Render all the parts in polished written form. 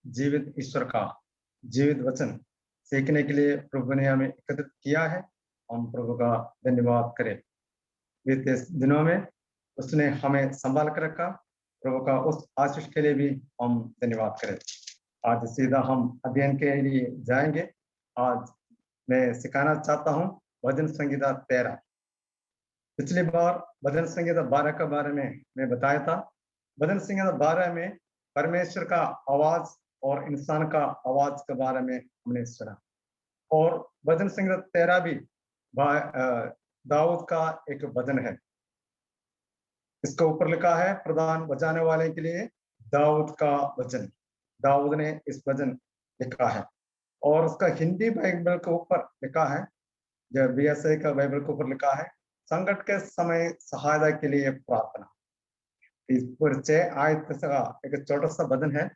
जीवित ईश्वर का जीवित वचन सीखने के लिए प्रभु ने हमें एकत्रित किया है। हम प्रभु का धन्यवाद करें। बीते दिनों में उसने हमें संभाल कर रखा। प्रभु का उस आशीष के लिए भी हम धन्यवाद करें। आज सीधा हम अध्ययन के लिए जाएंगे। आज मैं सिखाना चाहता हूं भजन संहिता 13। पिछली बार भजन संहिता 12 के बारे में मैं बताया था। भजन संहिता 12 में परमेश्वर का आवाज और इंसान का आवाज के बारे में हमने सुना। और भजन संहिता 13 भी दाऊद का एक भजन है। इसके ऊपर लिखा है प्रधान बजाने वाले के लिए दाऊद का भजन। दाऊद ने इस भजन लिखा है और उसका हिंदी बाइबल के ऊपर लिखा है, जब बीएसआई का बाइबल के ऊपर लिखा है संकट के समय सहायता के लिए प्रार्थना। इस पर 6 आयत का एक छोटा सा भजन है।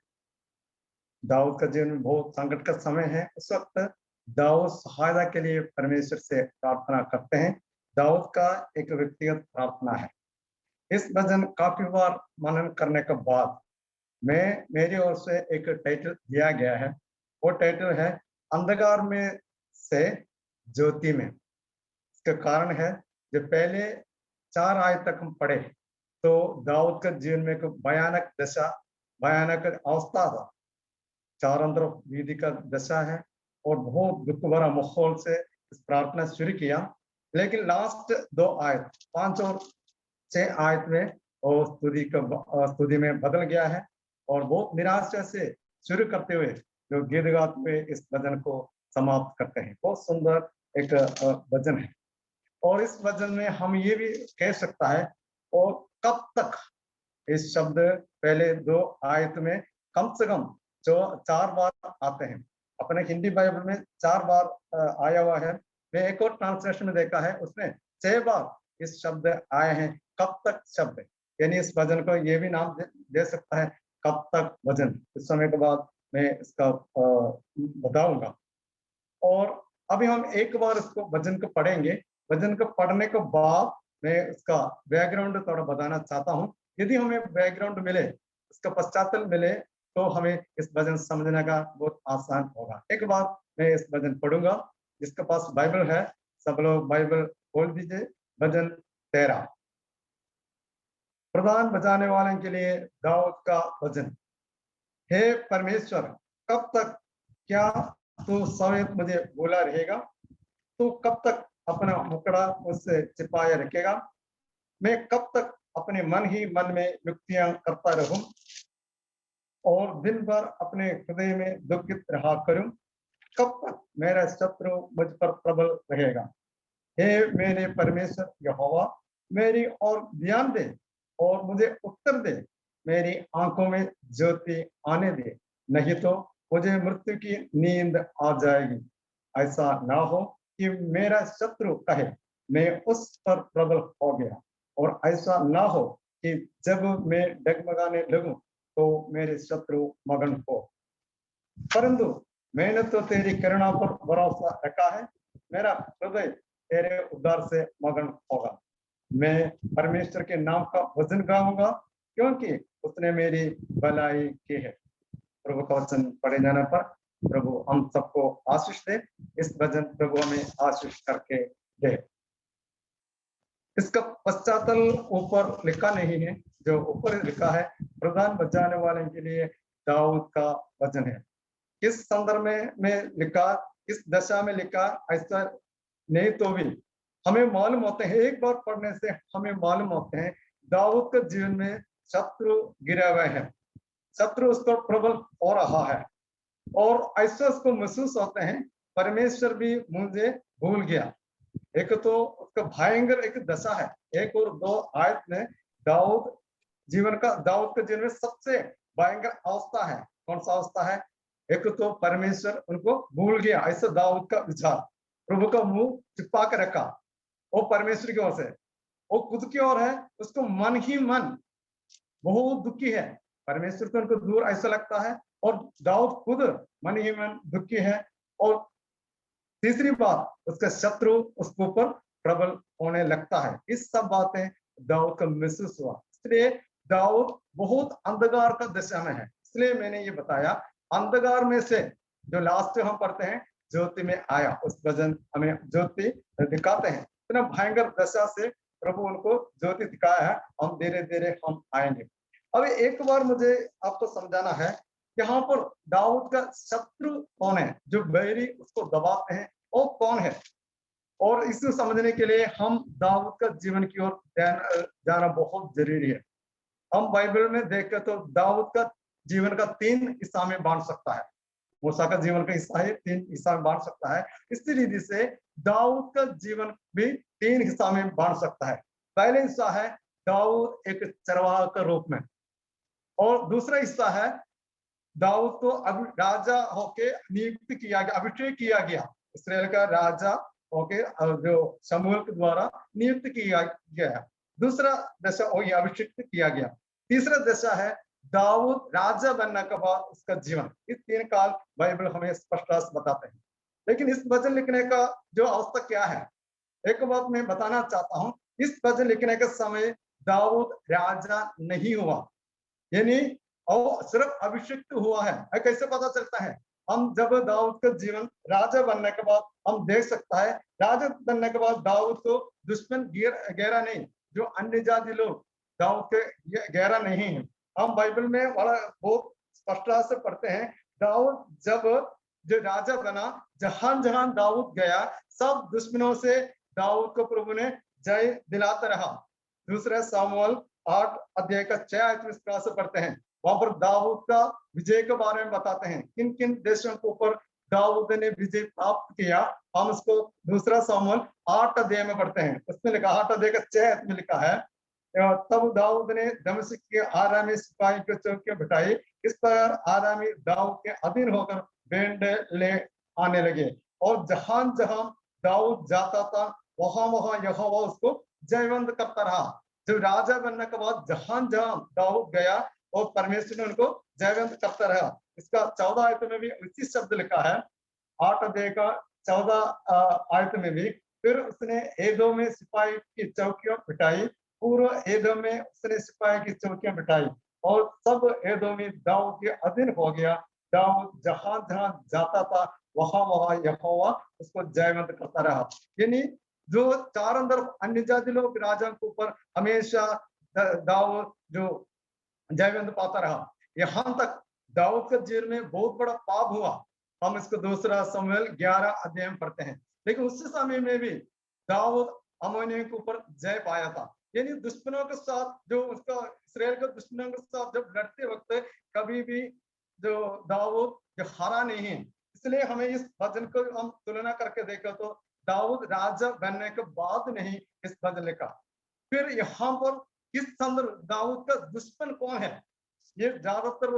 दाऊद का जीवन में बहुत संकट का समय है। उस वक्त दाऊद सहायता के लिए परमेश्वर से प्रार्थना करते हैं। दाऊद का एक व्यक्तिगत प्रार्थना है। इस भजन काफी बार मनन करने के बाद मेरी ओर से एक टाइटल दिया गया है। वो टाइटल है अंधकार में से ज्योति में। इसका कारण है जब पहले 4 आयत तक हम पढ़े तो दाऊद का जीवन में एक भयानक दशा, भयानक अवस्था था। चारों तरफ विधि का दशा है और बहुत दुख भरा माहौल से इस प्रार्थना शुरू किया। लेकिन लास्ट 2 आयत 5 और 6 आयत में और स्तुति में बदल गया है और बहुत निराशा से शुरू करते हुए जो गीत गाते हुए इस भजन को समाप्त करते हैं। बहुत सुंदर एक भजन है। और इस भजन में हम ये भी कह सकता है और कब तक, इस शब्द पहले 2 आयत में कम से कम जो 4 बार आते हैं। अपने हिंदी बाइबल में 4 बार आया हुआ है। मैं एक और ट्रांसलेशन में देखा है उसमें 6 बार इस शब्द आए हैं, कब तक शब्द। यानी इस भजन को ये भी नाम दे सकता है कब तक भजन। इस समय के बाद मैं इसका बताऊंगा। और अभी हम एक बार इसको भजन को पढ़ेंगे। भजन को पढ़ने के बाद मैं इसका बैकग्राउंड थोड़ा बताना चाहता हूँ। यदि हमें बैकग्राउंड मिले, इसका पश्चातल मिले, तो हमें इस भजन समझने का बहुत आसान होगा। एक बार मैं इस भजन पढ़ूंगा। जिसके पास बाइबल है सब लोग बाइबल खोल दीजिए। भजन 13 प्रधान बजाने वाले के लिए दाऊद का भजन। हे परमेश्वर, कब तक क्या तू सवेत मुझे बोला रहेगा? तू कब तक अपना मुकड़ा मुझसे छिपाए रखेगा? मैं कब तक अपने मन ही मन में युक्तियां करता रहूं और दिन भर अपने हृदय में दुखित रहा करूं? कब तक मेरा शत्रु मुझ पर प्रबल रहेगा? हे मेरे परमेश्वर यहोवा, मेरी ओर ध्यान दे और मुझे उत्तर दे। मेरी आंखों में ज्योति आने दे, नहीं तो मुझे मृत्यु की नींद आ जाएगी। ऐसा ना हो कि मेरा शत्रु कहे मैं उस पर प्रबल हो गया, और ऐसा ना हो कि जब मैं डगमगाने लगूं तो मेरे शत्रु मगन हो। परंतु मैंने तो तेरी करुणा पर भरोसा रखा है। मेरा हृदय तेरे उद्धार से मगन होगा। मैं परमेश्वर के नाम का भजन गाऊंगा, क्योंकि उसने मेरी भलाई की है। प्रभु का वचन पढ़े जाने पर प्रभु हम सबको आशीष दे। इस भजन प्रभु हमें आशीष करके दे। इसका पश्चातल ऊपर लिखा नहीं है। जो ऊपर लिखा है प्रधान बजाने वाले के लिए दाऊद का भजन है। किस संदर्भ में लिखा, किस दशा में लिखा, ऐसा नहीं तो भी हमें मालूम होते हैं, एक बार पढ़ने से हमें मालूम होते हैं दाऊद के जीवन में शत्रु गिरे हुए हैं। शत्रु उस पर प्रबल हो रहा है और ऐसा उसको महसूस होते हैं परमेश्वर भी मुझे भूल गया। एक तो उसका भयंकर एक दशा है। 1 और 2 आयत में दाऊद के जीवन में सबसे भयंकर अवस्था है। कौन सा अवस्था है? एक तो परमेश्वर उनको भूल गया, ऐसा दाऊद का विचार। प्रभु का मुंह छिपा के रखा वो परमेश्वर की ओर से। वो खुद की ओर है, उसको मन ही मन बहुत दुखी है। परमेश्वर तो उनको दूर ऐसा लगता है और दाऊद खुद मन ही मन दुखी है। और तीसरी बात, उसका शत्रु उसके ऊपर प्रबल होने लगता है। इस सब बातें दाऊद का महसूस हुआ। इसलिए दाऊद बहुत अंधकार का दशा में है। इसलिए मैंने ये बताया अंधकार में से जो लास्ट हम पढ़ते हैं ज्योति में आया, उस वचन हमें ज्योति दिखाते हैं। इतना भयंकर दशा से प्रभु उनको ज्योति दिखाया है, हम धीरे धीरे हम आएंगे। अब एक बार मुझे आपको समझाना है, यहाँ पर दाऊद का शत्रु कौन है, जो बैरी उसको दबाते हैं, वो कौन है। और इसको समझने के लिए हम दाऊद का जीवन की ओर जाना बहुत जरूरी है। हम बाइबल में देखें तो दाऊद का जीवन का 3 हिस्सा में बांट सकता है। मूसा का जीवन का हिस्सा है 3 हिस्सा में बांट सकता है। इसी रीति से दाऊद का जीवन भी 3 हिस्सा में बांट सकता है। पहले हिस्सा है दाऊद एक चरवाहा के रूप में, और दूसरा हिस्सा है दाऊद को अब राजा होके नियुक्त किया गया, अभिषेक किया गया, इसराइल का राजा होके जो शमूएल के द्वारा नियुक्त किया गया। दूसरा दशा वही अभिषिक्त किया गया। तीसरा दशा है दाऊद राजा बनने के बाद उसका जीवन। इस 3 काल बाइबल हमें स्पष्ट बताते हैं। लेकिन इस वचन लिखने का जो अवस्था क्या है, एक बात मैं बताना चाहता हूं, इस वचन लिखने के समय दाऊद राजा नहीं हुआ, यानी और सिर्फ अभिषिक्त हुआ है। कैसे पता चलता है, हम जब दाऊद का जीवन राजा बनने के बाद हम देख सकता है, राजा बनने के बाद दाऊद को दुश्मन गहरा नहीं, जो अन्य जाति लोग दाऊद के गहरा नहीं है। हम बाइबल में बड़ा बहुत स्पष्ट से पढ़ते हैं, दाऊद जब जो राजा बना, जहां जहां दाऊद गया सब दुश्मनों से दाऊद को प्रभु ने जय दिलाता रहा। दूसरा सामुएल 8 अध्याय का 6 आयत इस तरह से पढ़ते हैं, वहां पर दाऊद का विजय के बारे में बताते हैं, किन किन देशों के ऊपर दाऊद ने विजय प्राप्त किया। हम उसको दूसरा सामुएल 8 अध्याय में पढ़ते हैं। उसमें लिखा 8 अध्याय का 6 आयत में लिखा है, तब दाऊद ने दमिश्क के आरामी सिपाही को चौकियां बिठाई, इस पर आरामी दाऊद के अधीन होकर बैंड ले आने लगे, और जहां जहां दाऊद जाता था वहां वहां यहोवा उसको जयवंत करता रहा। जब राजा बनने के बाद जहां जहां दाऊद गया और परमेश्वर ने उनको जयवंत करता रहा। इसका 14 आयत में भी इसी शब्द लिखा है, 8 अध्याय का 14 आयत में भी, फिर उसने एदोम में सिपाही की चौकियां बिठाई, पूर्व एदोम में उसने सिपाही की चौकियां बिठाई, और सब एदोमी दाऊद के अधीन हो गया। दाऊद जहां जहां जाता था वहां वहां यहोवा उसको जयवंत करता रहा। यानी जो चारों तरफ अन्य जाति लोग राजा के ऊपर हमेशा दाऊद जो जयवंत पाता रहा। यहां तक दाऊद के जीवन में बहुत बड़ा पाप हुआ। हम इसको दूसरा शमूएल 11 अध्याय में पढ़ते हैं। लेकिन उस समय में भी दाऊद अम्मोनियों के ऊपर जय पाया था। यानी दुश्मनों के साथ जो उसका इस्राएल के दुश्मनों के साथ जब लड़ते वक्त कभी भी जो दाऊद जो हारा नहीं है। इसलिए हमें इस भजन को हम तुलना करके देखो तो दाऊद राजा बनने के बाद नहीं इस भजन लिखा। फिर यहाँ पर किस संदर्भ दाऊद का दुश्मन कौन है, ये ज्यादातर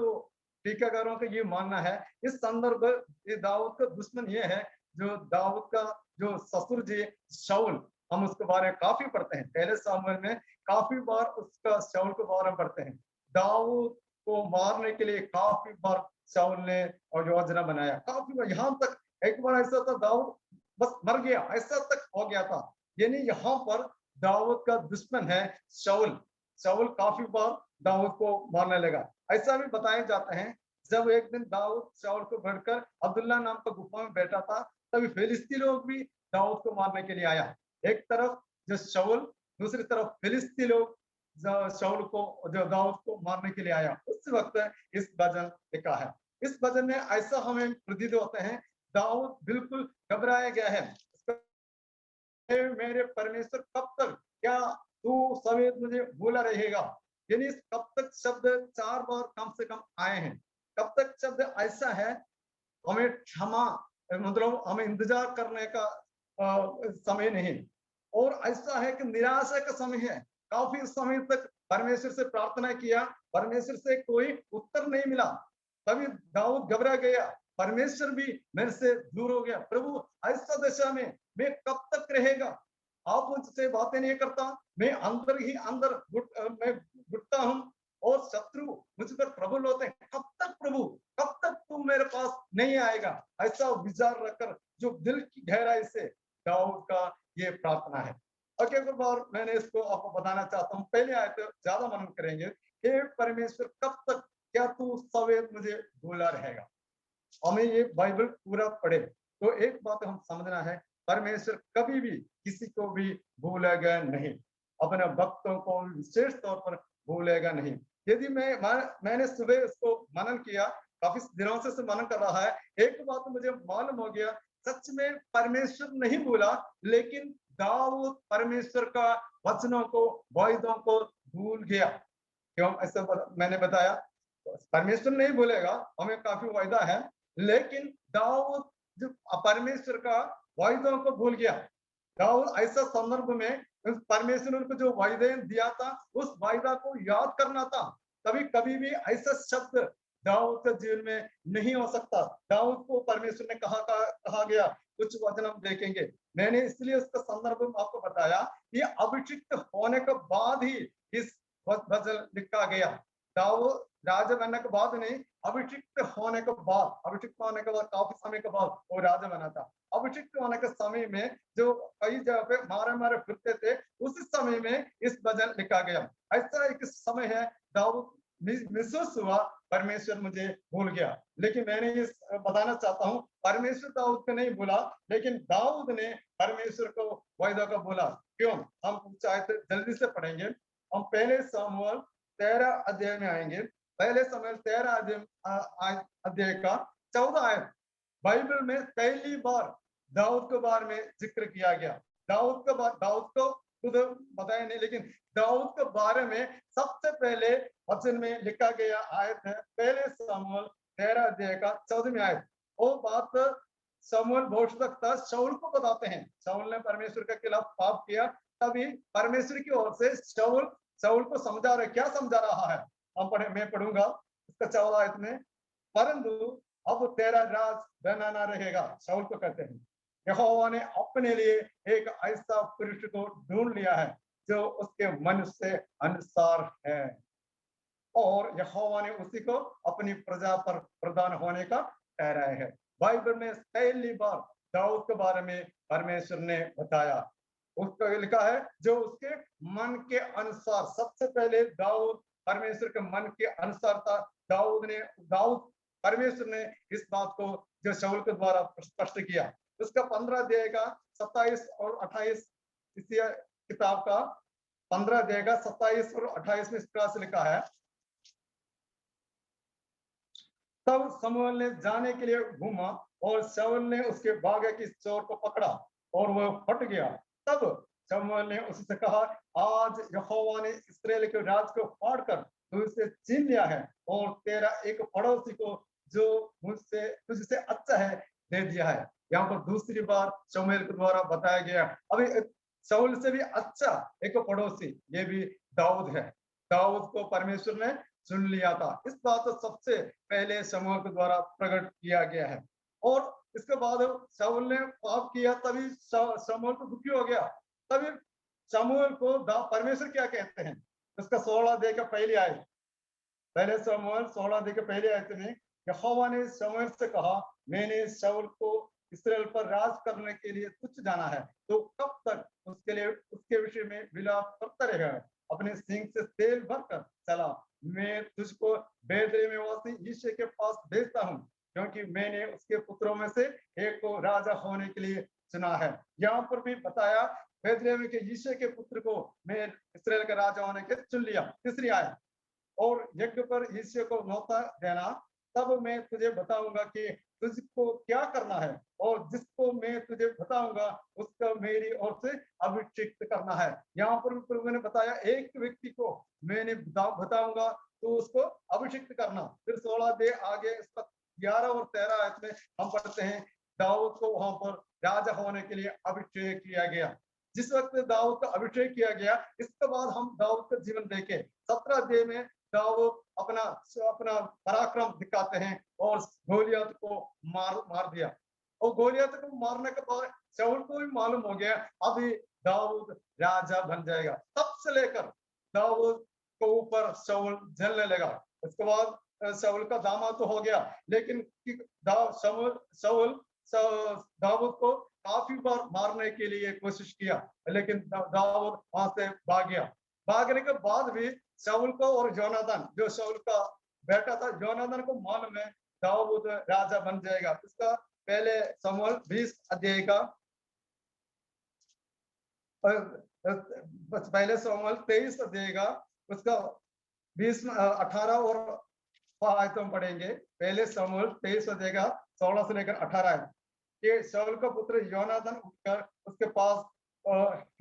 टीकाकारों का ये मानना है। इस संदर्भ ये दाऊद का दुश्मन ये है, जो दाऊद का जो ससुर जी शाऊल, हम उसके बारे में काफी पढ़ते हैं, पहले सामुएल में काफी बार उसका शाऊल के बारे में पढ़ते हैं। दाऊद को मारने के लिए काफी बार शाऊल ने और योजना बनाया, काफी बार, यहाँ तक एक बार ऐसा था दाऊद बस मर गया, ऐसा तक हो गया था। यानी यहाँ पर दाऊद का दुश्मन है शाऊल। शाऊल काफी बार दाऊद को मारने लगा। ऐसा भी बताया जाता है, जब एक दिन दाऊद शाऊल को बढ़कर अब्दुल्ला नाम का गुफा में बैठा था, तभी फिलिस्ती लोग भी दाऊद को मारने के लिए आया। एक तरफ जो शाऊल, दूसरी तरफ फिलिस्ती लोग शाऊल को जो दाऊद को मारने के लिए आया। उस वक्त इस भजन लिखा है। इस भजन में ऐसा हमें प्रतीत होते हैं, दाऊद बिल्कुल घबराया गया है। मेरे परमेश्वर कब तक, क्या तू समेत मुझे भूला रहेगा। यानी कब तक शब्द 4 बार कम से कम आए हैं। कब तक शब्द ऐसा है, हमें क्षमा, मतलब हमें इंतजार करने का समय नहीं, और ऐसा है कि निराशा का समय है। काफी समय तक परमेश्वर से प्रार्थना किया, परमेश्वर से कोई उत्तर नहीं मिला, तभी दाऊद घबरा गया, परमेश्वर भी मेरे से दूर हो गया। प्रभु ऐसा दशा में मैं कब तक रहेगा, आप मुझसे बातें नहीं करता, मैं अंदर ही अंदर मैं घुटता हूँ, और शत्रु मुझ पर प्रबल होते हैं। कब तक प्रभु, कब तक तू मेरे पास नहीं आएगा, ऐसा विचार रखकर जो दिल की गहराई से दाऊद का ये प्रार्थना है। और एक बार मैंने इसको आपको बताना चाहता हूँ, पहले आए तो ज्यादा मनन करेंगे, हे परमेश्वर कब तक, क्या तू सवेद मुझे भूला रहेगा। हमें ये बाइबल पूरा पढ़े तो एक बात हम समझना है, परमेश्वर कभी भी किसी को भी भूलेगा नहीं, अपने भक्तों को विशेष तौर पर भूलेगा नहीं। यदि मैंने सुबह उसको मनन किया, काफी दिनों से मनन कर रहा है, एक बात मुझे मालूम हो गया, सच में परमेश्वर नहीं भूला, लेकिन दाऊद परमेश्वर का वचनों को, वायदों को भूल गया। क्यों ऐसा मैंने बताया, परमेश्वर नहीं भूलेगा, हमें काफी वायदा है, लेकिन दाऊद जो परमेश्वर का वायदों को भूल गया। दाऊद ऐसा संदर्भ में परमेश्वर ने उनको जो वायदे दिया था, उस वायदा को याद करना था। कभी कभी भी ऐसा शब्द दाऊद के जीवन में नहीं हो सकता। दाऊद को परमेश्वर ने कहा गया, कुछ वचन हम देखेंगे। मैंने इसलिए उसका संदर्भ में आपको बताया कि अभिषिक्त होने के बाद ही इस वचन लिखा गया। दाऊद राजा बनने के बाद नहीं, अभिषिक्त होने के बाद, अभिषिक्त होने के बाद काफी समय के बाद वो राजा बना था। अभिषिक्त होने के समय में जो कई जगह पे मारे फिरते थे, उस समय में इस वचन लिखा गया। ऐसा एक समय है, दाऊद महसूस हुआ परमेश्वर मुझे भूल गया, लेकिन मैंने ये बताना चाहता हूँ, परमेश्वर दाऊद को नहीं भूला, लेकिन दाऊद ने परमेश्वर को वायदा का बोला। क्यों? हम चाहते जल्दी से पढ़ेंगे, हम पहले शमूएल 13 अध्याय में आएंगे। पहले शमूएल 13 अध्याय का 14 आयत, बाइबल में पहली बार दाऊद के बारे में जिक्र किया गया। दाऊद को खुद बताया नहीं, लेकिन दाऊद के बारे में सबसे पहले वचन में लिखा गया आयत है पहले शमूएल 13 अध्याय का 14वीं आयत। वो बात शमूएल भविष्यवक्ता शाऊल को बताते हैं। शाऊल ने परमेश्वर के खिलाफ पाप किया, तभी परमेश्वर की ओर से शाऊल को समझा रहे, क्या समझा रहा है, मैं पढ़ूंगा इसका 14 आयत में। परंतु अब तेरा राज बनाना रहेगा, शाऊल को कहते हैं। यहोवा ने अपने लिए एक ऐसा पुरुष को ढूंढ लिया है जो उसके मन से अनुसार है, और यहोवा ने उसी को अपनी प्रजा पर प्रधान होने का ठहराया है। बाइबल में पहली बार दाऊद के बारे में परमेश्वर ने बताया, उसको लिखा है जो उसके मन के अनुसार। सबसे पहले दाऊद परमेश्वर के मन के अनुसार था। दाऊद परमेश्वर ने इस बात को जो शाऊल के द्वारा स्पष्ट किया। उसका 15 अध्याय का 27 और 28, इसी किताब का 15 अध्याय का 27 और 28 में इस प्रकार से लिखा है, तब शमूएल ने जाने के लिए घूमा और शाऊल ने उसके भागे की चोर को पकड़ा और वह फट गया। तब शमूएल ने उससे कहा, आज यहोवा ने इस्राएल के राज को फाड़कर तुझसे छीन लिया है और तेरा एक पड़ोसी को जो तुझसे अच्छा है दे दिया है। यहाँ पर दूसरी बार शमूएल के द्वारा बताया गया, अभी शाऊल से भी अच्छा एक पड़ोसी, ये भी दाऊद है। दाऊद को परमेश्वर ने चुन लिया था। इस बात को सबसे पहले शमूएल के द्वारा प्रकट किया गया है। और इसके बाद शाऊल ने पाप किया, तभी शमूएल को दुखी हो गया। तभी शमूएल को परमेश्वर क्या कहते हैं, उसका 16 अध्याय का पहली आयत, पहले शमूएल 16 अध्याय के पहले आयत में यहोवा ने शमूएल से कहा, मैंने शाऊल को इस्राएल पर राज करने के लिए तुच्छ जाना है, तो कब तक उसके विषय में विलाप करता रहेगा? अपने सिंह से तेल भरकर चला, मैं तुझको बेथलेहम निवासी यिशै के पास भेजता हूँ, क्योंकि मैंने उसके पुत्रों में से एक को राजा होने के लिए चुना है। यहाँ पर भी बताया, बेथलेहम के यिशै के पुत्र को मैं इस्राएल का राजा होने के चुन लिया। तीसरी आयत, और यज्ञ पर यिशै को न्योता देना, तब मैं तुझे बताऊंगा कि तुझको क्या करना है, और जिसको मैं तुझे बताऊंगा उसको मेरी ओर से अभिषिक्त करना है। यहाँ पर प्रभु ने बताया, एक व्यक्ति को मैंने बताऊंगा तो उसको अभिषिक्त करना। फिर 16 दे आगे इसका 11 और 13 आयत में हम पढ़ते हैं, दाऊद को वहां पर राजा होने के लिए अभिषेक किया गया। जिस वक्त दाऊद का अभिषेक किया गया, इसके बाद हम दाऊद का जीवन देखें, 17 अध्याय में दाऊद अपना पराक्रम दिखाते हैं और गोलियत को मार दिया। और गोलियत को मारने के बाद शाऊल को भी मालूम हो गया, अभी दाऊद राजा बन जाएगा। तब से लेकर दाऊद को ऊपर शाऊल जलने लगा। इसके बाद शाऊल का दामाद तो हो गया, लेकिन शाऊल दाऊद को काफी बार मारने के लिए कोशिश किया, लेकिन दाऊद वहां से भाग गया। भागने के बाद भी शाऊल को और योनातान, जो शाऊल का बेटा था, योनातान को मालूम है दाऊद राजा बन जाएगा। इसका पहले शमूएल 20 अध्याय का पहले शमूएल 23 अध्याय का उसका 18 और आयतों में पढ़ेंगे। पहले शमूएल 23 अध्याय का 16 से लेकर 18 आयत कि शाऊल का पुत्र योनाथन उठकर उसके पास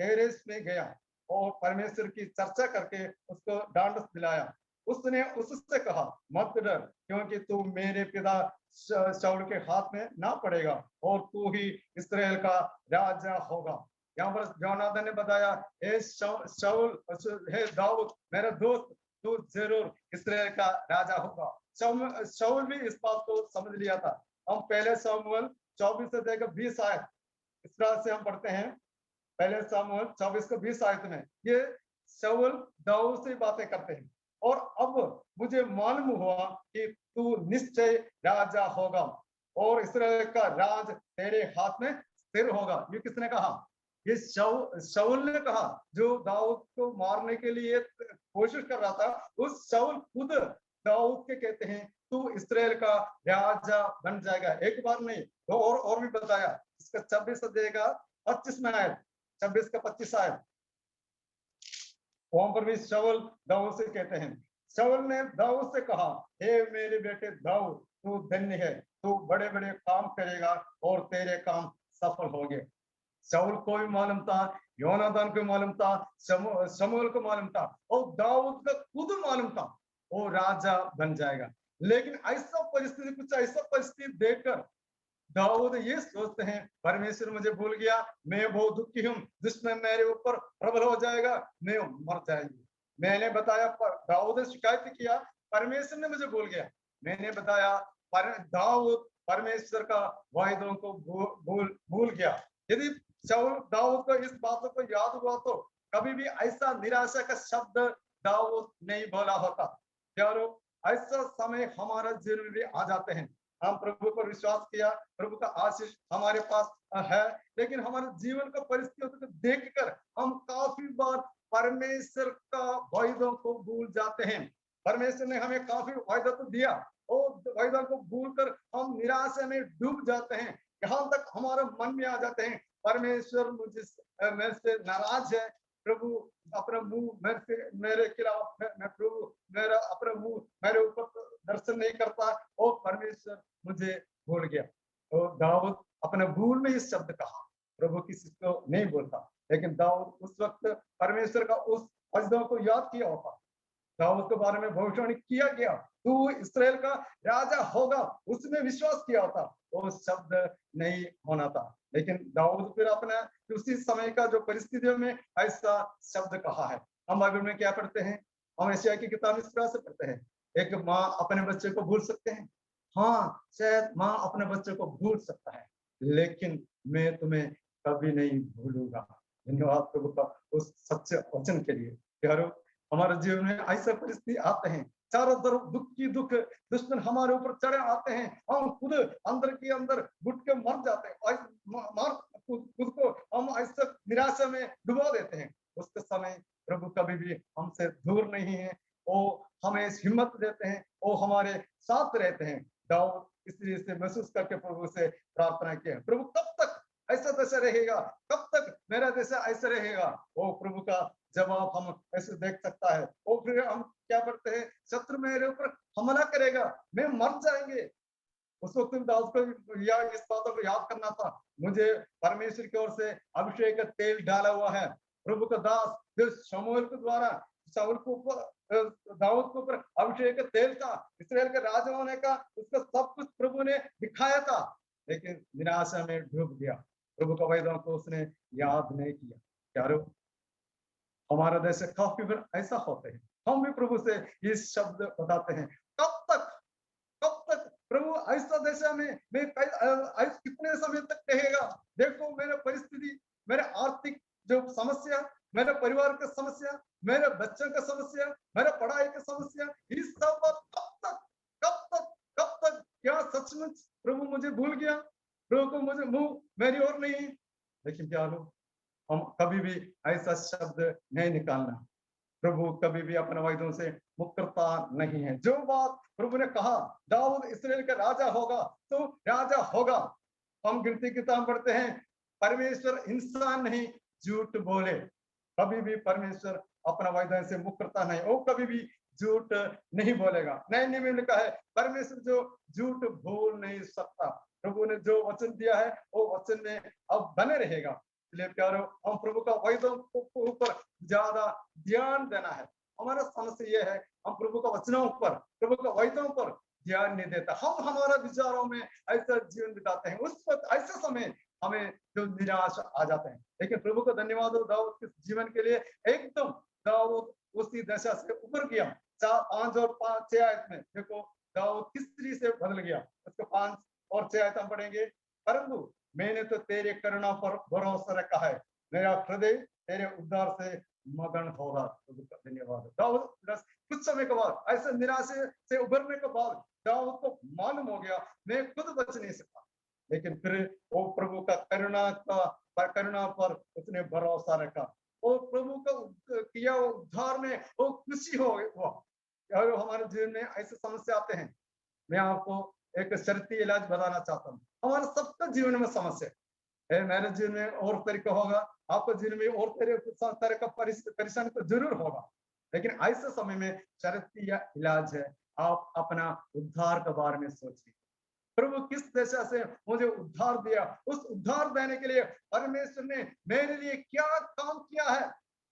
हेरेस में गया और परमेश्वर की चर्चा करके उसको डांट दिलाया। उसने उससे कहा, मत डर, क्योंकि तू मेरे पिता शाऊल के हाथ में ना पड़ेगा और तू ही इस्राएल का राजा होगा। यहाँ पर योनाथन ने बताया, हे शाऊल, हे दाऊद मेरा दोस्त, तू जरूर इस्राएल का राजा होगा। शाऊल भी इस बात को समझ लिया था। हम पहले शमूएल 24 अध्याय का 20 आयत इस तरह से हम पढ़ते हैं। पहले शमूएल 24 का 20 आयत में ये शाऊल दाऊद से बातें करते हैं, और अब मुझे मालूम हुआ कि तू निश्चय राजा होगा और इस्राएल का राज तेरे हाथ में स्थिर होगा। ये किसने कहा? ये शाऊल ने कहा, जो दाऊद को मारने के लिए कोशिश कर रहा था। उस शाऊल खुद दाऊद के कहते हैं, तू इस्राएल का राजा बन जाएगा। एक बार नहीं, तो और भी बताया। इसका 26 अध्याय का 25 में आयत, 26 का 25 आयत, वहां पर भी शाऊल दाऊद से कहते हैं, शाऊल ने दाऊद से कहा, हे मेरे बेटे दाऊद, तू धन्य है, तू बड़े बड़े काम करेगा और तेरे काम सफल होंगे। शाऊल को भी मालूम था, योनाथन को मालूम था, शमूएल को मालूम था और दाऊद का खुद मालूम था वो राजा बन जाएगा। लेकिन ऐसा परिस्थिति, कुछ ऐसा परिस्थिति देखकर दाऊद ये सोचते हैं, परमेश्वर मुझे भूल गया, मैं बहुत दुखी हूं, दुश्मन मेरे ऊपर प्रबल हो जाएगा, मैं मर जाएंगे। मैंने बताया, दाऊद ने शिकायत किया, परमेश्वर ने मुझे भूल गया। मैंने बताया, दाऊद परमेश्वर का वायदों को भूल गया। यदि शाऊल दाऊद को इस बातों को याद हुआ तो कभी भी ऐसा निराशा का शब्द दाऊद नहीं बोला होता। प्यारो, ऐसा समय हमारा जीवन में आ जाते हैं। हम प्रभु पर विश्वास किया, प्रभु का आशीष हमारे पास है, लेकिन हमारे जीवन का परिस्थितियों को देखकर हम काफी बार परमेश्वर का वायदों को भूल जाते हैं। परमेश्वर ने हमें काफी वायदा तो दिया और वायदा को भूलकर हम निराशा में डूब जाते हैं। यहाँ तक हमारे मन में आ जाते हैं, परमेश्वर मेरे से नाराज है, प्रभु अपना मुंह मेरे खिलाफ, मैं प्रभु मेरा अपना मुंह मेरे ऊपर दर्शन नहीं करता और परमेश्वर मुझे भूल गया। तो दाऊद अपने भूल में इस शब्द कहा, प्रभु किसी को नहीं बोलता, लेकिन दाऊद उस वक्त परमेश्वर का उस वचनों को याद किया होता। दाऊद के बारे में भविष्यवाणी किया गया, तू इस्राएल का राजा होगा, उसमें विश्वास किया होता, वो शब्द नहीं होना था। लेकिन दाऊद फिर अपने उसी समय का जो परिस्थितियों में ऐसा शब्द कहा है। हम बाइबल में क्या पढ़ते हैं? हम एशिया की किताब इस तरह से पढ़ते हैं, एक माँ अपने बच्चे को भूल सकते हैं, हाँ शायद माँ अपने बच्चे को भूल सकता है, लेकिन मैं तुम्हें कभी नहीं भूलूंगा। धन्यवाद प्रभु का उस सच्चे वचन के लिए। प्यारो, हमारे जीवन में ऐसा परिस्थिति आते हैं, चारों तरफ दुख की दुख, दुश्मन हमारे ऊपर चढ़े आते हैं, हम खुद अंदर के अंदर घुट के मर जाते हैं, खुद को हम ऐसे निराशा में डुबा देते हैं। उसके समय प्रभु कभी भी हमसे दूर नहीं है, वो हमें हिम्मत देते हैं, वो हमारे साथ रहते हैं। दाऊद इसलिए से महसूस करके प्रभु से प्रार्थना किया, प्रभु कब तक ऐसा दशा रहेगा, कब तक मेरा दशा ऐसा रहेगा? वो प्रभु का जवाब हम ऐसे देख सकता है। और फिर हम क्या करते हैं, शत्रु मेरे ऊपर हमला करेगा, मैं मर जाएंगे। उस वक्त दाऊद को या इस बातों को याद करना था, मुझे परमेश्वर की ओर से अभिषेक का तेल डाला हुआ है। प्रभु का दास जो शमूएल के द्वारा शाऊल के ऊपर, दाऊद के ऊपर अभिषेक का तेल था, इस्राएल के राजा होने का, उसका सब कुछ प्रभु ने दिखाया था, लेकिन निराशा में डूब गया। प्रभु का वायदा को उसने याद नहीं किया। प्यारो, हमारा देश काफी बार ऐसा होते हैं, हम भी प्रभु से ये शब्द बताते हैं, कब तक, कब तक प्रभु ऐसा दशा में मैं कितने समय तक रहेगा? देखो मेरा परिस्थिति, मेरे आर्थिक जो समस्या, मेरे परिवार का समस्या, मेरे बच्चों का समस्या, मेरे पढ़ाई का समस्या, इस सब कब तक, कब तक, कब तक? क्या सचमुच प्रभु मुझे भूल गया? प्रभु को मुझे मुंह मेरी ओर नहीं? लेकिन क्या लोग, हम कभी भी ऐसा शब्द नहीं निकालना। प्रभु कभी भी अपने वायदों से मुकरता नहीं है। जो बात प्रभु ने कहा दाऊद इस्राएल का राजा होगा तो राजा होगा। हम गिनती किताब पढ़ते हैं, परमेश्वर इंसान नहीं झूठ बोले। कभी भी परमेश्वर अपना वायदा से मुकरता नहीं, वो कभी भी झूठ नहीं बोलेगा। नए नियम में लिखा है परमेश्वर जो झूठ बोल नहीं सकता। प्रभु ने जो वचन दिया है वो वचन में अब बने रहेगा। इसलिए प्यारो, हम प्रभु का वायदों के ऊपर ज्यादा ध्यान देना है। हमारा समस्या ये है, हम प्रभु का वचनों पर, प्रभु का वायदों पर ध्यान नहीं देता। हम हमारा विचारों में ऐसा जीवन बिताते हैं, उस वक्त ऐसे समय हमें जो निराश आ जाते हैं। लेकिन प्रभु का धन्यवाद हो, दाऊद के जीवन के लिए एकदम दाऊद उसी दशा से उबर गया। 5 और 6 आयत में देखो दाऊद किस तरीके से बदल गया। उसको 5 और 6 आयत हम पढ़ेंगे। परंतु मैंने तो तेरे करुणा पर भरोसा रखा है, मेरा हृदय तेरे उद्धार से मगन होगा। प्रभु का धन्यवाद। दाऊद कुछ समय के बाद, ऐसे निराशे से उभरने के बाद दाऊद को मालूम हो गया मैं खुद बच नहीं सकता, लेकिन फिर वो प्रभु का करुणा पर उसने भरोसा रखा। वो प्रभु का किया उद्धार में वो खुशी हो हुआ। हमारे जीवन में ऐसे समस्या आते हैं, मैं आपको एक शर्ती इलाज बताना चाहता हूँ। हमारे सबका जीवन में समस्या है। मेरे जीवन में और तरीका होगा, आपके जीवन में और तरह का परेशानी तो जरूर होगा। लेकिन ऐसे समय में शर्ती या इलाज है, आप अपना उद्धार के बारे में सोचिए। प्रभु किस दशा से मुझे उद्धार दिया, उस उद्धार देने के लिए परमेश्वर ने मेरे लिए क्या काम किया है।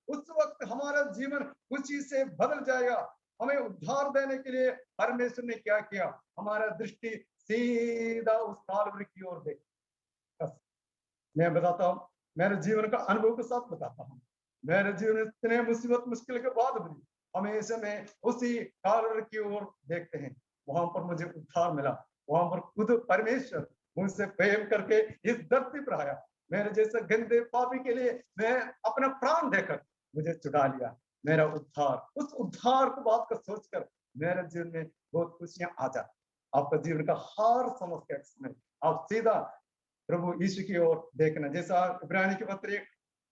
उस वक्त हमारा जीवन खुशी से बदल जाएगा। हमें उद्धार देने के लिए परमेश्वर ने क्या किया, हमारा दृष्टि सीधा उस कालवरी की ओर देख। बस मैं बताता हूँ, मेरे जीवन का अनुभव के साथ बताता हूँ। मेरे जीवन में इतने मुसीबत मुश्किल के बाद भी हमेशा में उसी कालवरी की ओर देखते हैं। वहां पर मुझे उद्धार मिला, वहां पर खुद परमेश्वर मुझसे प्रेम करके इस धरती पर आया। मेरे जैसे गंदे पापी के लिए मैं अपना प्राण देकर मुझे छुड़ा लिया। मेरा उद्धार, उस उद्धार को बात को सोचकर मेरे जीवन में बहुत खुशियां आ जाती। आपका जीवन का हर समस्या के समय आप सीधा प्रभु यीशु की ओर देखना। जैसा इब्रानी की पत्री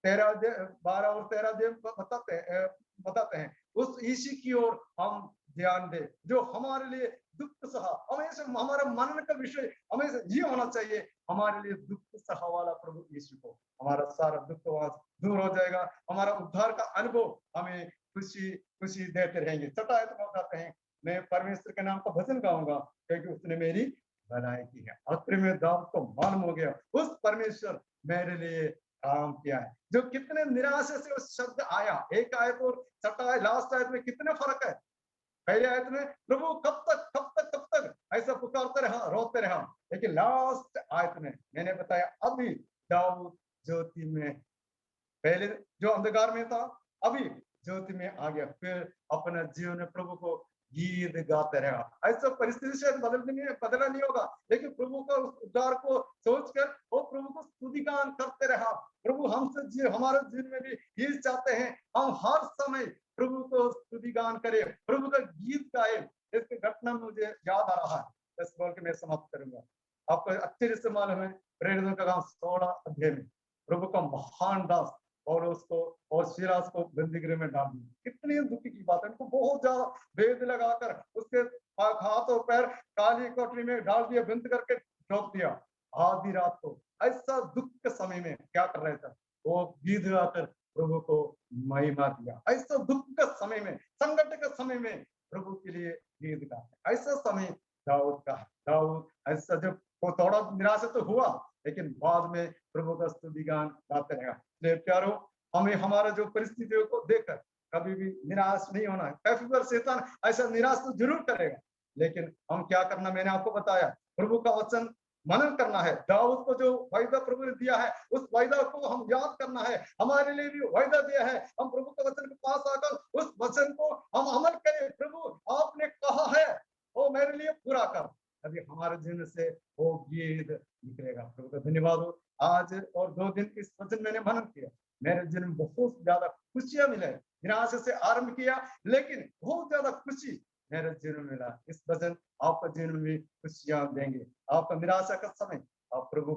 12 और 13 बताते हैं उस यीशु की ओर हम ध्यान दे जो हमारे लिए दुख सहा। हमेशा हमारा मनन का विषय हमेशा ये होना चाहिए, हमारे लिए दुख सहा वाला प्रभु यीशु को। हमारा सारा दुख वहां दूर हो जाएगा, हमारा उद्धार का अनुभव हमें खुशी खुशी देते रहेंगे। चटाई तो बताते हैं मैं परमेश्वर के नाम का भजन गाऊंगा क्योंकि उसने मेरी भलाई की है। आखिर में दाऊद को मालूम हो गया उस परमेश्वर मेरे लिए काम किया है। जो कितने निराशे से उस शब्द आया, एक आयत और चटाई लास्ट आयत में कितने फर्क है। पहले आयत में प्रभु कब तक कब तक कब तक ऐसा पुकारते रहा, रोते रहा। लेकिन लास्ट आयत में मैंने बताया अभी दाऊद ज्योति में, पहले जो अंधकार में था अभी ज्योति में आ गया। फिर अपना जीवन में प्रभु को गीत गाते रहा। ऐसा परिस्थिति से बदला नहीं होगा, लेकिन प्रभु का उस उद्धार को सोचकर वो प्रभु को स्तुतिगान करते रहा। प्रभु हमसे हमारे जीवन में भी ये चाहते हैं, हम हर समय प्रभु को स्तुतिगान करें, प्रभु का गीत गाए। इसकी घटना मुझे याद आ रहा है, बस बोल के मैं समाप्त करूंगा। आपको अच्छे से मालूम है प्रेरितों का काम 16 अध्याय में प्रभु का महान दास और उसको और सिराज को बंदीगृह में डाल दिया। कितनी दुखी की बात है, उनको बहुत ज्यादा भेद लगाकर उसके हाथ और पैर काली कोठरी में डाल दिया, बंद करके ठोक दिया आधी रात को। ऐसा दुख के समय में क्या कर रहे थे, वो गीत गाकर प्रभु को महिमा दिया। ऐसा दुख के समय में, संकट के समय में प्रभु के लिए गीत गाते। ऐसा समय दाऊद का है। दाऊद ऐसा जब वो थोड़ा निराश तो हुआ, लेकिन बाद में प्रभु का स्तुति गान गाते रहेगा। इसलिए प्यारो, हमें हमारा जो परिस्थितियों को देखकर कभी भी निराश नहीं होना है। काफी बार शैतान ऐसा निराश तो जरूर करेगा, लेकिन हम क्या करना, मैंने आपको बताया प्रभु का वचन मनन करना है। दाऊद को जो वायदा प्रभु ने दिया है उस वायदा को हम याद करना है। हमारे लिए भी वायदा दिया है, हम प्रभु के वचन के पास आकर उस वचन को हम अमल करें। प्रभु आपने कहा है वो मेरे लिए पूरा कर, अभी हमारे जीवन से वो गीत निकलेगा। प्रभु का धन्यवाद हो। आज और 2 दिन इस वचन मैंने मनन किया, मेरे जीवन में बहुत ज्यादा खुशियां मिले। निराशा से आरंभ किया, लेकिन बहुत ज्यादा खुशी मेरे जीवन में मिला। इस वचन आपका जीवन में भी खुशियां देंगे। आपका निराशा का समय आप प्रभु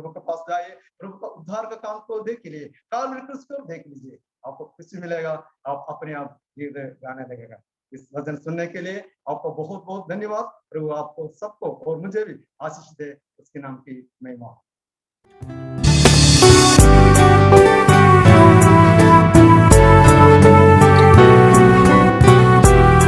के पास जाइए, प्रभु का उद्धार का काम को देख लीजिए, काल मृत्यु को देख लीजिए, आपको खुशी मिलेगा। आप अपने आप गीत गाने लगेगा। इस वचन सुनने के लिए आपको बहुत बहुत धन्यवाद। प्रभु आपको सबको और मुझे भी आशीष दे, उसके नाम की महिमा हो।